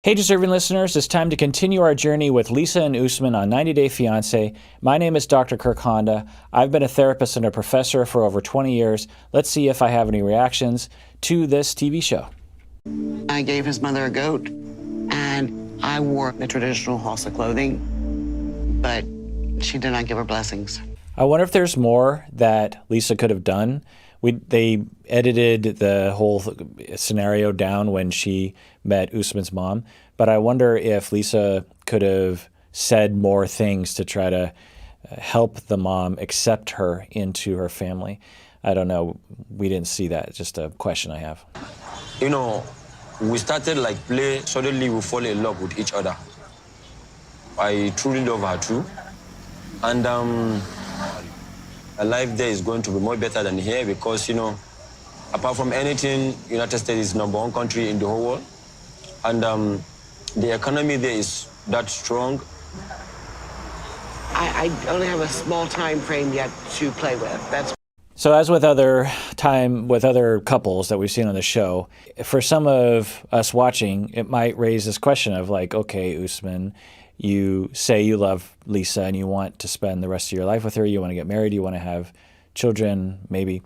Hey, deserving listeners, it's time to continue our journey with Lisa and Usman on 90 Day Fiancé. My name is Dr. Kirk Honda. I've been a therapist and a professor for over 20 years. Let's see if I have any reactions to this TV show. I gave his mother a goat, and I wore the traditional Hausa clothing, but she did not give her blessings. I wonder if there's more that Lisa could have done. They edited the whole scenario down when she met Usman's mom, but I wonder if Lisa could have said more things to try to help the mom accept her into her family. I don't know. We didn't see that. It's just a question I have. You know, we started like play, suddenly we fall in love with each other. I truly love her too. And a life there is going to be more better than here because, you know, apart from anything, United States is #1 country in the whole world. And the economy there is that strong. I only have a small time frame yet to play with. So as with other couples that we've seen on the show, for some of us watching, it might raise this question of like, okay, Usman, you say you love Lisa and you want to spend the rest of your life with her. You want to get married. You want to have children, maybe.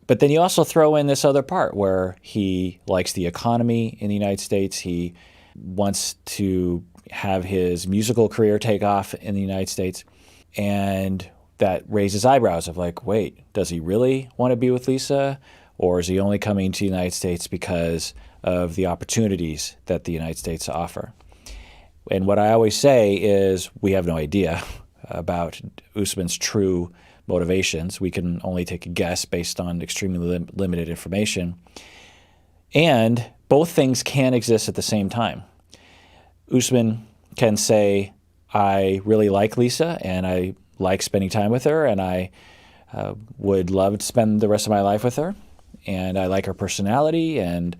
But then you also throw in this other part where he likes the economy in the United States. He wants to have his musical career take off in the United States. And that raises eyebrows of like, wait, does he really want to be with Lisa? Or is he only coming to the United States because of the opportunities that the United States offer? And what I always say is we have no idea about Usman's true motivations. We can only take a guess based on extremely limited information. And both things can exist at the same time. Usman can say, I really like Lisa and I like spending time with her and I would love to spend the rest of my life with her and I like her personality and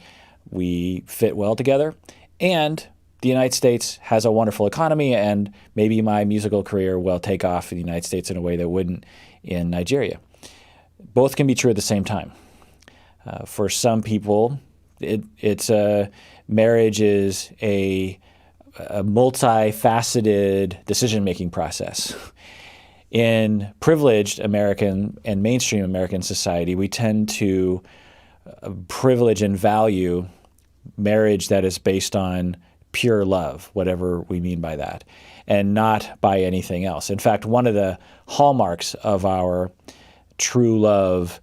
we fit well together. And the United States has a wonderful economy and maybe my musical career will take off in the United States in a way that wouldn't in Nigeria. Both can be true at the same time. For some people, marriage is a multifaceted decision-making process. In privileged American and mainstream American society, we tend to privilege and value marriage that is based on pure love, whatever we mean by that, and not by anything else. In fact, one of the hallmarks of our true love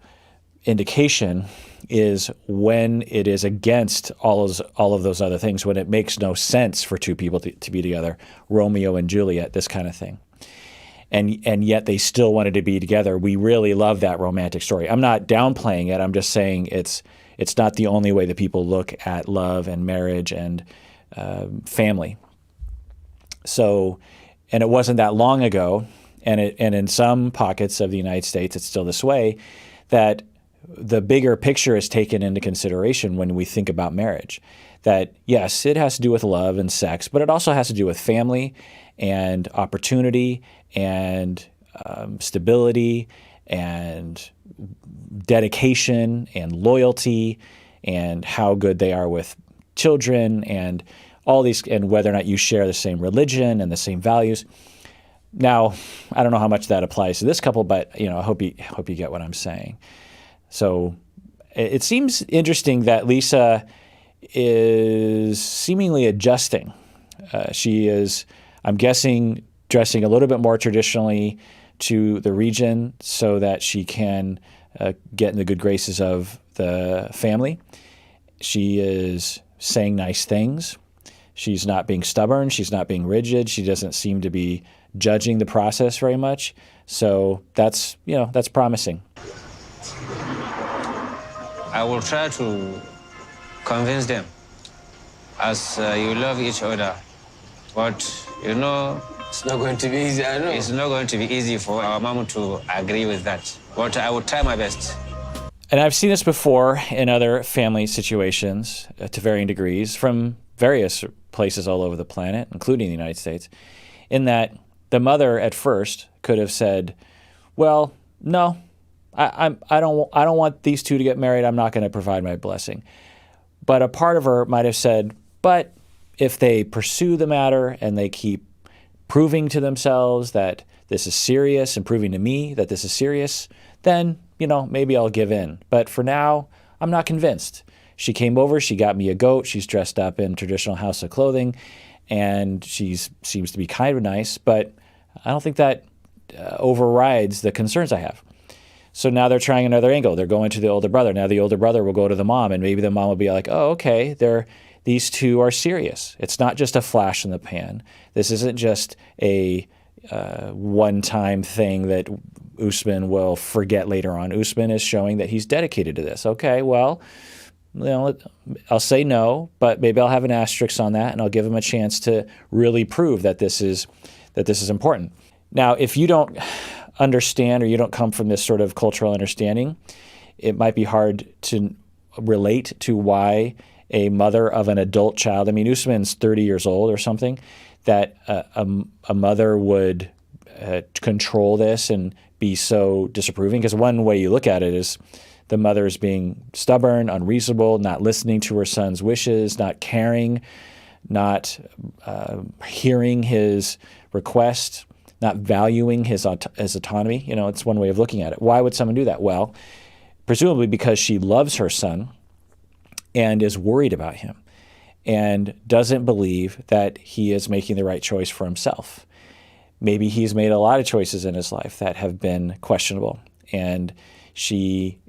indication is when it is against all of those other things, when it makes no sense for two people to be together, Romeo and Juliet, this kind of thing. And yet they still wanted to be together. We really love that romantic story. I'm not downplaying it. I'm just saying it's not the only way that people look at love and marriage and family. So, and it wasn't that long ago, and in some pockets of the United States, it's still this way, that the bigger picture is taken into consideration when we think about marriage. That yes, it has to do with love and sex, but it also has to do with family and opportunity and stability and dedication and loyalty and how good they are with children and all these, and whether or not you share the same religion and the same values. Now, I don't know how much that applies to this couple, but I hope you get what I'm saying. So it seems interesting that Lisa is seemingly adjusting. She is, I'm guessing, dressing a little bit more traditionally to the region so that she can get in the good graces of the family. She is saying nice things. She's not being stubborn. She's not being rigid. She doesn't seem to be judging the process very much. So that's promising. I will try to convince them as you love each other. But, It's not going to be easy, I know. it's not going to be easy for our mom to agree with that. But I will try my best. And I've seen this before in other family situations to varying degrees from various places all over the planet, including the United States, in that the mother at first could have said, well, no, I don't want these two to get married. I'm not going to provide my blessing. But a part of her might have said, but if they pursue the matter and they keep proving to themselves that this is serious and proving to me that this is serious, then, maybe I'll give in. But for now, I'm not convinced. She came over, she got me a goat, she's dressed up in traditional house of clothing, and she seems to be kind of nice, but I don't think that overrides the concerns I have. So now they're trying another angle. They're going to the older brother. Now the older brother will go to the mom, and maybe the mom will be like, oh, okay, these two are serious. It's not just a flash in the pan. This isn't just a one-time thing that Usman will forget later on. Usman is showing that he's dedicated to this. Okay, well, I'll say no, but maybe I'll have an asterisk on that, and I'll give him a chance to really prove that this is important. Now, if you don't understand or you don't come from this sort of cultural understanding, it might be hard to relate to why a mother of an adult child, I mean, Usman's 30 years old or something, that a mother would control this and be so disapproving. Because one way you look at it is the mother is being stubborn, unreasonable, not listening to her son's wishes, not caring, not hearing his request, not valuing his autonomy. It's one way of looking at it. Why would someone do that? Well, presumably because she loves her son and is worried about him and doesn't believe that he is making the right choice for himself. Maybe he's made a lot of choices in his life that have been questionable, and she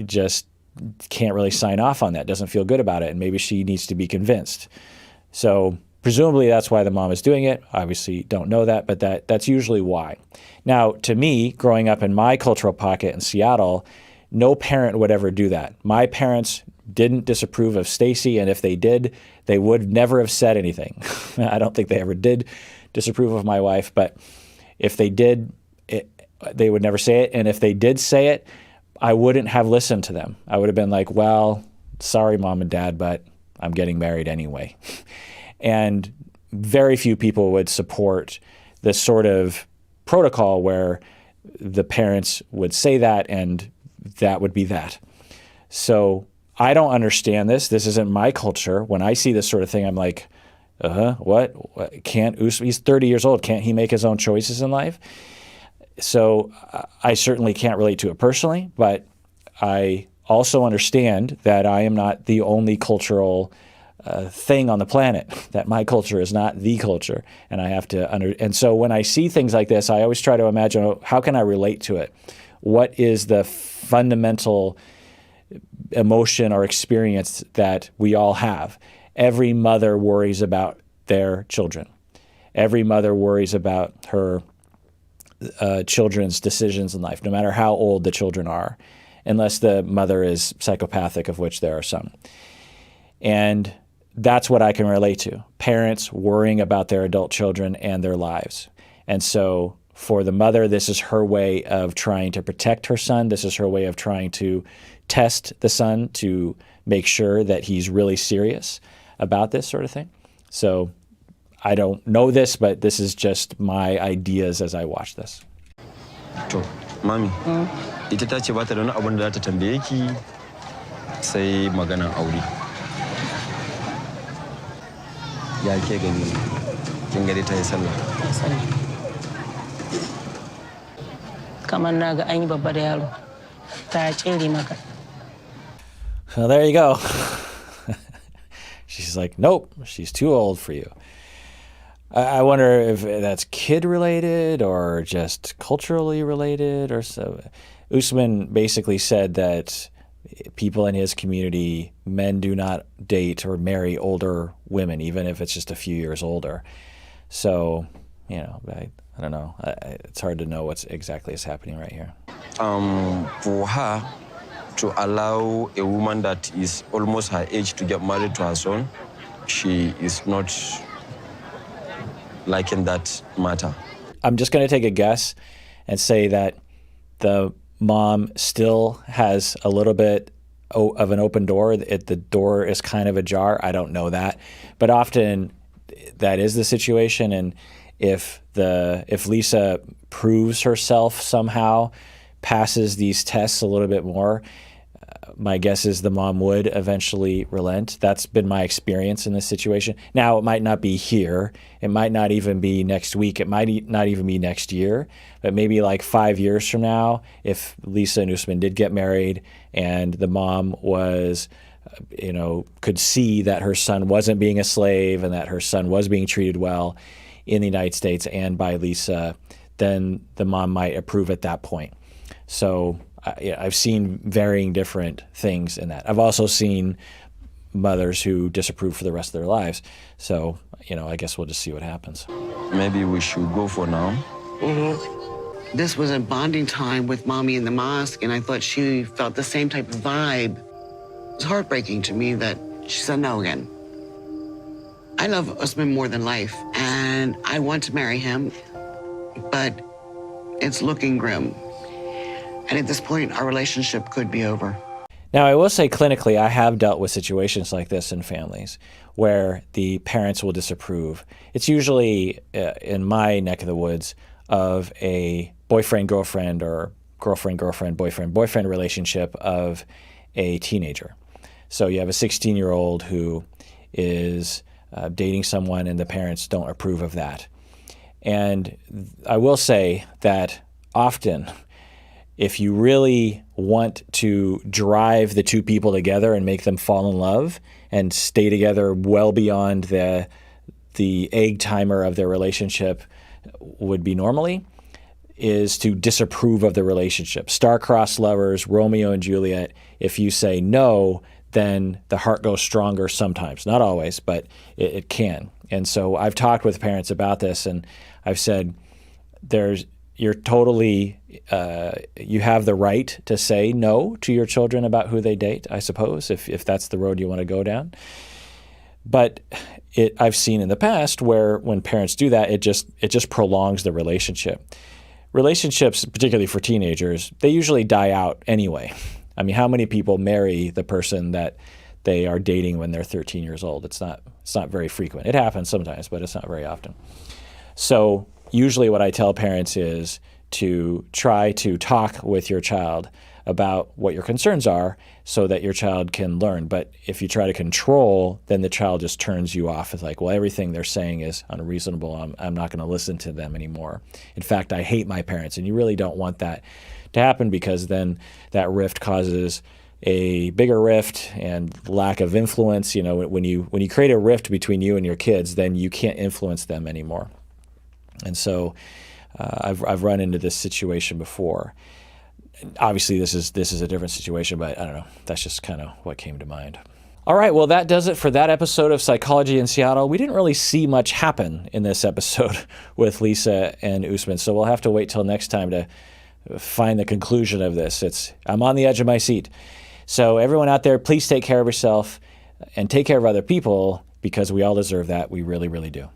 just can't really sign off on that, doesn't feel good about it, and maybe she needs to be convinced. So presumably that's why the mom is doing it. Obviously don't know that, but that's usually why. Now, to me, growing up in my cultural pocket in Seattle, no parent would ever do that. My parents didn't disapprove of Stacy, and if they did, they would never have said anything. I don't think they ever did disapprove of my wife, but if they did, they would never say it. And if they did say it, I wouldn't have listened to them. I would have been like, well, sorry, mom and dad, but I'm getting married anyway. And very few people would support this sort of protocol where the parents would say that and that would be that. So I don't understand this. This isn't my culture. When I see this sort of thing, I'm like, what? He's 30 years old. Can't he make his own choices in life? So I certainly can't relate to it personally, but I also understand that I am not the only cultural thing on the planet, that my culture is not the culture, and I have to and so when I see things like this, I always try to imagine, how can I relate to it? What is the fundamental emotion or experience that we all have? Every mother worries about their children. Every mother worries about her children's decisions in life, no matter how old the children are, unless the mother is psychopathic, of which there are some. And that's what I can relate to. Parents worrying about their adult children and their lives. And so for the mother, this is her way of trying to protect her son. This is her way of trying to test the son to make sure that he's really serious about this sort of thing. So I don't know this, but this is just my ideas as I watch this. To, mami, ita ta ce ba ta da wani abin da za ta tambaye ki sai maganan aure. Ya ke gani, kin gari ta yi sallah. Kamar na ga an yi babba da yaro, ta tsere maka. Well, there you go. She's like, nope, she's too old for you. I wonder if that's kid related or just culturally related or so. Usman basically said that people in his community, men do not date or marry older women, even if it's just a few years older. So, I don't know. It's hard to know what's exactly is happening right here. For her to allow a woman that is almost her age to get married to her son, she is not liking that matter. I'm just going to take a guess and say that the mom still has a little bit of an open door. The door is kind of ajar. I don't know that. But often that is the situation. And if Lisa proves herself somehow, passes these tests a little bit more, my guess is the mom would eventually relent. That's been my experience in this situation. Now, it might not be here. It might not even be next week. It might not even be next year. But maybe like 5 years from now, if Lisa and Usman did get married and the mom was, could see that her son wasn't being a slave and that her son was being treated well in the United States and by Lisa, then the mom might approve at that point. So I've seen varying different things in that. I've also seen mothers who disapprove for the rest of their lives. So, I guess we'll just see what happens. Maybe we should go for now. This was a bonding time with Mommy in the mosque, and I thought she felt the same type of vibe. It was heartbreaking to me that she said no again. I love Usman more than life, and I want to marry him, but it's looking grim. And at this point, our relationship could be over. Now, I will say clinically, I have dealt with situations like this in families where the parents will disapprove. It's usually in my neck of the woods of a boyfriend-girlfriend or girlfriend-girlfriend, boyfriend-boyfriend relationship of a teenager. So you have a 16-year-old who is dating someone and the parents don't approve of that. And I will say that often, if you really want to drive the two people together and make them fall in love and stay together well beyond the egg timer of their relationship would be normally, is to disapprove of the relationship. Star-crossed lovers, Romeo and Juliet, if you say no, then the heart goes stronger sometimes. Not always, but it can. And so I've talked with parents about this, and I've said you're totally, you have the right to say no to your children about who they date, I suppose, if that's the road you want to go down. But I've seen in the past where when parents do that, it just prolongs the relationship. Relationships, particularly for teenagers, they usually die out anyway. I mean, how many people marry the person that they are dating when they're 13 years old? It's not very frequent. It happens sometimes, but it's not very often. So usually what I tell parents is to try to talk with your child about what your concerns are so that your child can learn. But if you try to control, then the child just turns you off. It's like, well, everything they're saying is unreasonable. I'm not going to listen to them anymore. In fact, I hate my parents. And you really don't want that to happen, because then that rift causes a bigger rift and lack of influence. When you create a rift between you and your kids, then you can't influence them anymore. And so I've run into this situation before. Obviously, this is a different situation, but I don't know. That's just kind of what came to mind. All right, well, that does it for that episode of Psychology in Seattle. We didn't really see much happen in this episode with Lisa and Usman, so we'll have to wait till next time to find the conclusion of this. I'm on the edge of my seat. So everyone out there, please take care of yourself and take care of other people, because we all deserve that. We really, really do.